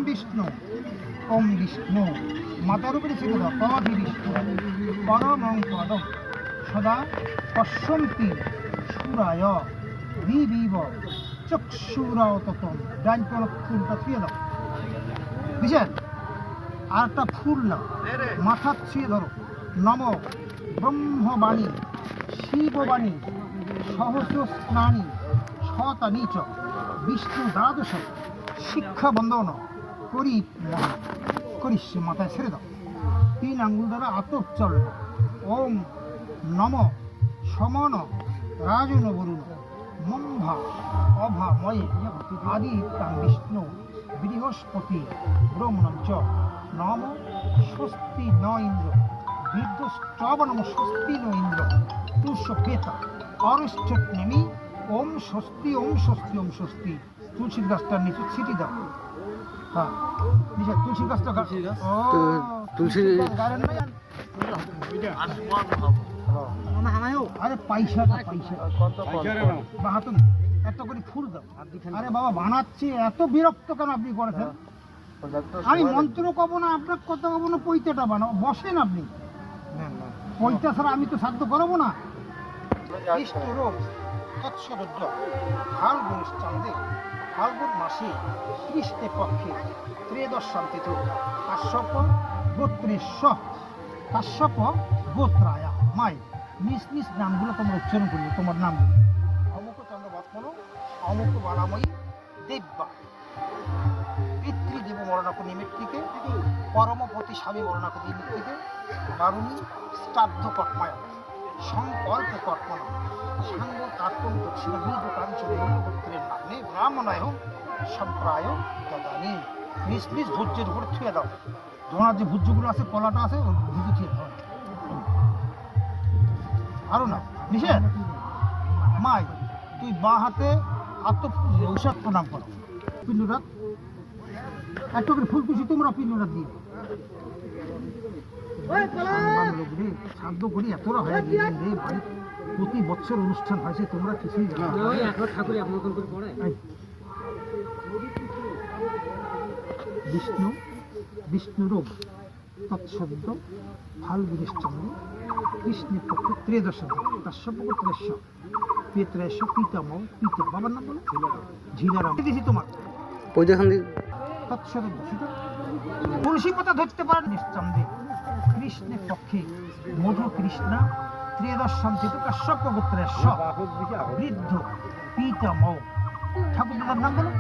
বিষ্ণু ওম বিষ্ণু মাতার উপরে ছিল পদি বিষ্ণু পরমং পদম সদা পশ্যন্তি সুরায় বিবিব চক্ষুরাও ততম ডান কোন ফুলটা ছুঁয়ে দাও বুঝছেন আর একটা ফুল নাও মাথা ছুঁয়ে ধরো নম ব্রহ্মবাণী শিববাণী সহস্র স্নানী শতা নিচ বিষ্ণু দ্বাদশ শিক্ষা বন্ধন করি করিস মাথায় ছেড়ে দাও 3 আঙ্গুল দ্বারা আতপ চল ওম নম সমন রাজন বরুণ মম্ভা অভাময়ে আদি তাং বিষ্ণু বৃহস্পতি ব্রহ্মণ চ নম স্বস্তি ন ইন্দ্র বিদ্যস্তবনম স্বস্তি ন ইন্দ্র তুষ পেতা অরশ্চট নেমি ওম স্বস্তি ওম স্বস্তি ওম স্বস্তি তুলসীর গাছটার নিচে ছিটি দাও হ্যাঁ নিচে তুলসীর গাছটা তুলসী আরে পয়সা বাহাতুন এত করে ফুল দাও আরে বাবা বানাচ্ছি এত বিরক্ত কেন আপনি করেছেন আমি মন্ত্র কব না আপনার কথা কব না পৈতাটা বানাও বসেন আপনি পৈতা ছাড়া আমি তো সাধ্য করবো না ফাল্গুন চাঁদে ফাল্গুন মাসে কৃষ্ণে পক্ষে ত্রয়োদশাম তিথি কাশ্যপ গোত্রেশ্ব কাশ্যপ গোত্রায়া মাই নিজ নিজ নামগুলো তোমরা উচ্চারণ করবে তোমার নামগুলো অমুক চন্দ্র বৎমন অমুক বালাময়ী দেব্যা পিতৃদেব মরণাক নিমিত্তিকে পরমপতি স্বামী মরণাক নিমিত্তিকে বারুণী শ্রাদ্ধ কর্মায় সংকল্প কর্মণ সাঙ্গ কার্পণ দক্ষিণ বীজ কাঞ্চন গোত্রের নামে ব্রাহ্মণায় সম্প্রায় দাদানি নিজ নিজ ভোজ্যের উপর থুয়ে দাও তোমার যে ভোজ্যগুলো আছে কলাটা আছে ভুজে থুয়ে দাও আরো না নিষেধ মাই তুই বাঁ হাতে ঔষধ প্রণাম করো পিণ্ডরাত একটু করে ফুলকুচি তোমরা পিণ্ডরাত দিয়ে সাধ্য করি এতটা হয়ে গেলেন রে ভাই প্রতি বছর অনুষ্ঠান হয়েছে তোমরা কিছুই বিষ্ণু বিষ্ণুরোগ তৎশব্দ ফাল্গুনিশ্চন্দ্র কৃষ্ণের পক্ষে ত্রয়োদশ কাশ্যপগোত্রেশ্ব পেত্রেশ পিতামহ পিতা বাবার নাম বলো ঝিলারাম দিয়েছি তোমার তৎশব্দ তুলসী পাতা ধরতে পারেন নিশ্চন্দ্রে কৃষ্ণের পক্ষে মধু কৃষ্ণা ত্রয়োদশাম তিথি কাশ্যপগোত্রেশ্ব বৃদ্ধ পিতামহ ঠাকুর দাদার নাম বলো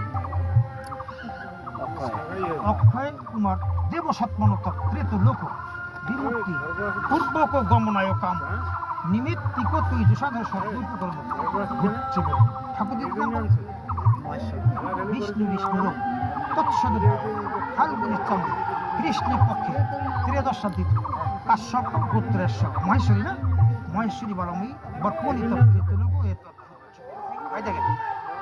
অক্ষয় কুমার দেবসৎমনত ত্রেত লোক বিমুক্তি পূর্বক গমনায় কাম নিমিত্তিক তুই যশাধর সদ্যুপ কর্ম হচ্ছে ঠাকুরের নাম বিষ্ণু বিষ্ণুর তৎসদ ফাল্গুনিশ্চন্দ্র কৃষ্ণের পক্ষে ত্রয়োদশাম তিথি কাশ্যপ গোত্রেশ্ব মহেশ্বরী না মহেশ্বরী বালময়ী বর্তমানিত ত্রেত লোক এই দেখেন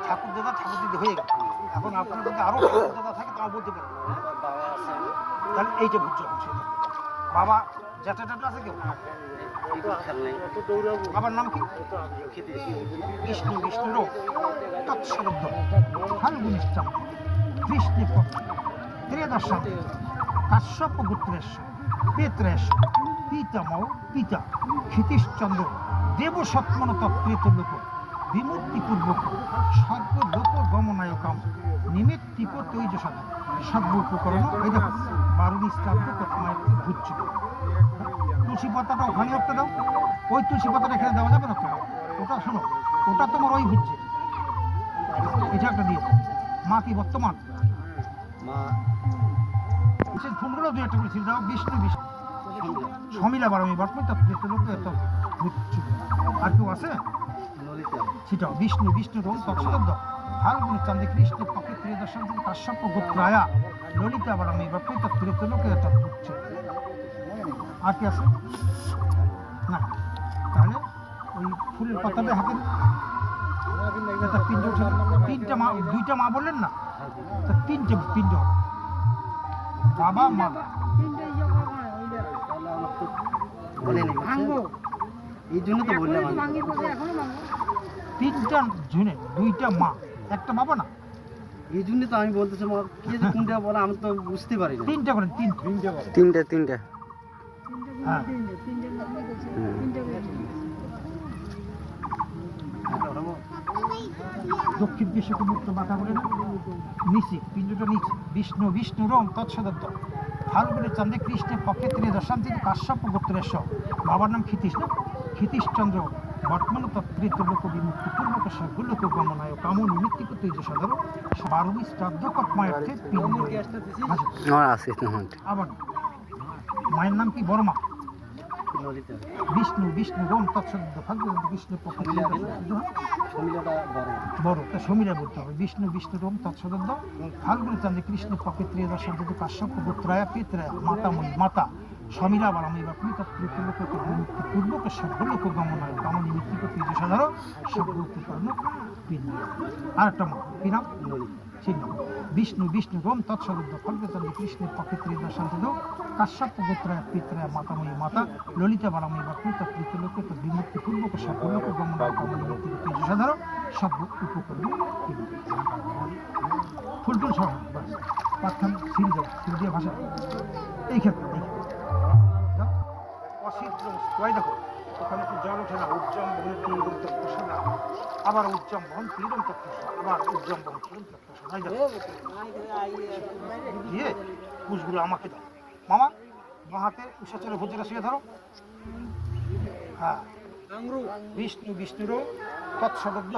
ঠাকুর দাদা ঠাকুর দিদি হয়ে গেল এখন আপনার যদি আরো ঠাকুর দাদা থাকে তাও বলতে পারবেন তাহলে এইটা বুঝতে হচ্ছে বাবা জ্যাঠা টাটা আছে কেউ বাবার নাম কি বিষ্ণু বিষ্ণুর তৎসরব্দ ফাল্গুনিশ্চম কৃষ্ণের পক্ষে ত্রয়োদশাম কাশ্যপ গোত্রেশ্ব পেত্রেশ পিতামহ পিতা ক্ষিতিশ্চন্দ্র দেবসৎমনত ত্রেত লোক বিমুক্তিপূর্বক সর্ব লোক গমনায় কাম নিমিত্তিক তৈজ সাধন সর্ব উপকরণ এই দেখো বারুণী শ্রাদ্ধ কর্মায় ঘুরছে তুলসী পাতাটা ওখানে একটা দাও ওই তুলসী পাতাটা এখানে দেওয়া যাবে না তো ওটা শোনো ওটা তোমার ওই ঘুরছে এটা একটা দিয়ে মা কি বর্তমান ফুলগুলো দু একটা করে ছিল দাও বিষ্ণু বিষ্ণু সমিলা বারমী বর্তমান তার লোক এত ঘুরছে আর কেউ আছে সেটাও বিষ্ণু বিষ্ণু রোম তৎসদ ফাল্গুনি চাঁদে কৃষ্ণের পক্ষে ত্রয়োদশাম থেকে কাশ্যপ গোত্রায়া ললিতা বালামী বা প্রীত ত্রিত লোকে এটা ঘুরছে আর কি আছে না তাহলে ওই ফুলের পাতাটা হাতে একটা পিণ্ড উঠে তিনটা মা দুইটা মা বললেন না তা তিনটে পিণ্ড বাবা মা এই জন্য তো বললাম তিনটা ঝুনে দুইটা মা একটা বাবা না এই জন্য তো আমি বলতেছি কে যে কোনটা বলে আমি তো বুঝতে পারি না। তিনটা করেন, তিনটা করেন। তিনটা হ্যাঁ দক্ষিণ দিশকে মুক্ত মাথা বলে না, নিচে পিণ্ডটা নিচে বিষ্ণু বিষ্ণু রোম তৎসদত্ত ফাল্গুনের চাঁদে কৃষ্ণের পক্ষে তিনি দশান্তি কাশ্যপ গোত্রেশ্বর। বাবার নাম ক্ষিতীশ না, ক্ষিতীশচন্দ্র বর্তমান তত্ত্রিতলোক বিমুক্তি পূর্বক সর্বলোক গমনায় কামন নিমিত্তিক তৈজ সাধারণ বারবি শ্রাদ্ধ কর্মায়র্থে পিণ্ড। আবার মায়ের নাম কি? বর্মা। ললিতা বিষ্ণু বিষ্ণু রোম তৎসদত্ত ফাল্গুনের কৃষ্ণের পক্ষে শমিলাটা বড়। বড় তা সমীরা বলতে হবে। বিষ্ণু বিষ্ণু রোম তৎসদত্ত ফাল্গুনের চাঁদে কৃষ্ণের পক্ষে ত্রিদর্শন কাশ্যপ গোত্রায়া পিত্রায়া মাতাময়ী মাতা সমীরা বালাময়ী বা পিতৃলোক বিমুক্তি পূর্বক সর্বলোক গমনায় কামনী মৃত্যুক তৈজ সাধারণ সর্বোত্তকর্ণ পিণ্ড। আর একটা মা কি নাম? ললিতা সেই নাম বিষ্ণু বিষ্ণু রোম তৎসদত্ত ফাল্গুনের চাঁদে কৃষ্ণের পক্ষে ত্রিদর্শন কাশ্যপ গোত্রায়া পিত্রায়া মাতাময়ী মাতা ললিতা বালাময়ী বা পিতৃলোক বিমুক্তি পূর্বক সর্বলোক গমনায় কামনী মৃত্যুক তৈজ সাধারণ সর্ব উপকর্ণ পিণ্ড। ফুলটুল সহ বাস পাঠান সিল দিয়ে ভাষা এই ক্ষেত্রে অসিদ্ধ বস্তু দেখো ওখানে তো জল ওঠে না, উজ্জম বহন তীরম তত্ত্বসাদা, আবার উজ্জম বহন তীরম তত্ত্বসাদা, আবার উজ্জম বহন তীরম তত্ত্বসাদা। দিয়ে কুশগুলো আমাকে দাও মামা, বাঁ হাতে উষাচলে ভোজরা শুয়ে ধরো। হ্যাঁ বিষ্ণু বিষ্ণুরও তৎসদব্দ